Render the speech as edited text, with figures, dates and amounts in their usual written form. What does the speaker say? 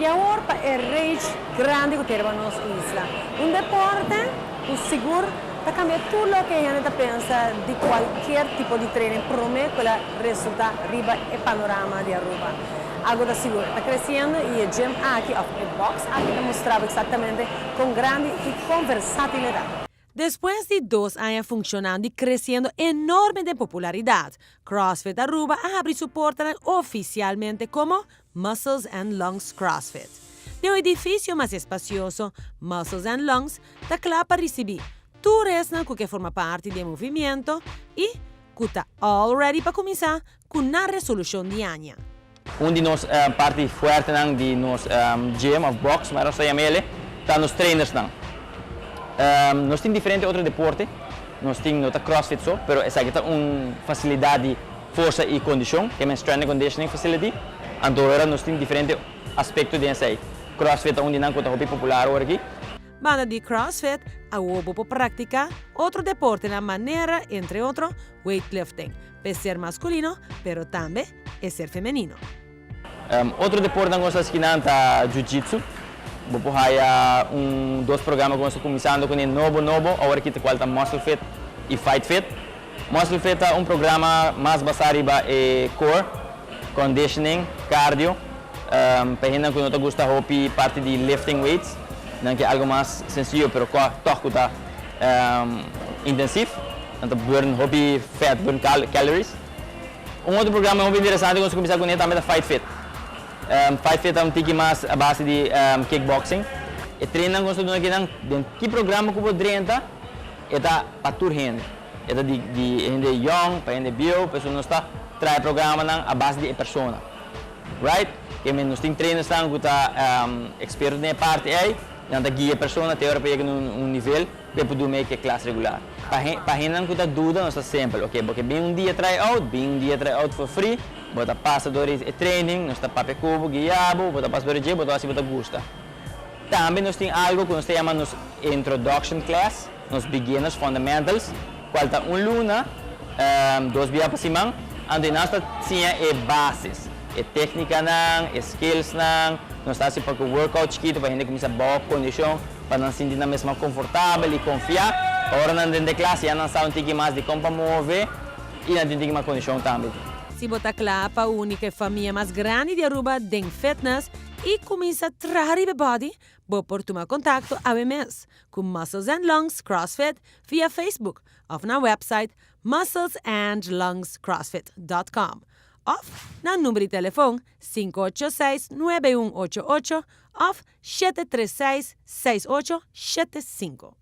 E agora é rage grande que temos na nossa isla. Um deporte, o seguro, para cambiar tudo o que a gente pensa de qualquer tipo de treino, promete que resulta arriba e panorama de Aruba. Algo da seguro está crescendo e o gym aqui, o box aqui demonstrava exatamente com grande e com versatilidade. Después de 2 años funcionando y creciendo enorme de popularidad, CrossFit Aruba abre su portal oficialmente como Muscles and Lungs CrossFit. De un edificio más espacioso, Muscles and Lungs está claro para recibir tu resna que forma parte del movimiento y que está all ready para comenzar con una resolución diaria. Una de las partes fuertes de nuestro gym of box, mas nós chamamos estão os trainers. Nós temos diferentes outros deportes, nós temos CrossFit só, mas essa aqui é uma facilidade de força e condição, que é uma strength and conditioning facility. Então agora nós temos diferentes aspectos dessa aí. CrossFit é um dinâmico que é popular hoje aqui. Banda de CrossFit a hubo por practicar otro deporte na maneira, entre outros, weightlifting, para ser masculino, pero também é ser feminino. Outro deporte que nós estamos é Jiu-Jitsu. Vou haya dois programas que estamos começando com o novo, agora aqui tem Muscle Fit e Fight Fit. Muscle Fit é programa mais baseado em core, conditioning, cardio. Para gente que não gosta de parte de lifting weights, não é algo mais sencillo, mas toch está intensivo. Então burn hobby fat, burn calories. Outro programa muito interessante que nós começamos com ele também é Fight Fit. Fight Fit é tique mais a base de kickboxing. E treino que nós estamos aqui que programa que podemos é para toda gente. É de gente young, para gente bio, pessoas não está traz programa a base de persona, right? Que nós temos treinos que está experto na parte aí, então guia a pessoa até hora para chegar num nível para poder fazer classe regular. Para gente que está dúvida, nós está sempre, ok? Porque bem um dia tryout, bem um dia tryout for free. Bota passadores e training, nós temos papel cubo, guiabo, bota passadores de bota assim bota gosta. Também nós temos algo que nós chamamos introduction class, nos beginners fundamentals, qual está luna, 2 dias para cima, onde nós temos bases, técnica não, skills não, nós estamos para o workout chiquito para a gente começar a boa condição, para não se sentir mesmo confortável e confiar. Agora não dentro da classe já não sabe um pouco mais de como mover e não tem mais condição também. Si bota clapa, única família mais grande de Aruba den fitness e começa a trazer o body, vou por tomar contato a mês com Muscles and Lungs CrossFit via Facebook ou na website musclesandlungscrossfit.com ou na número de telefone 586-9188 ou 736-6875.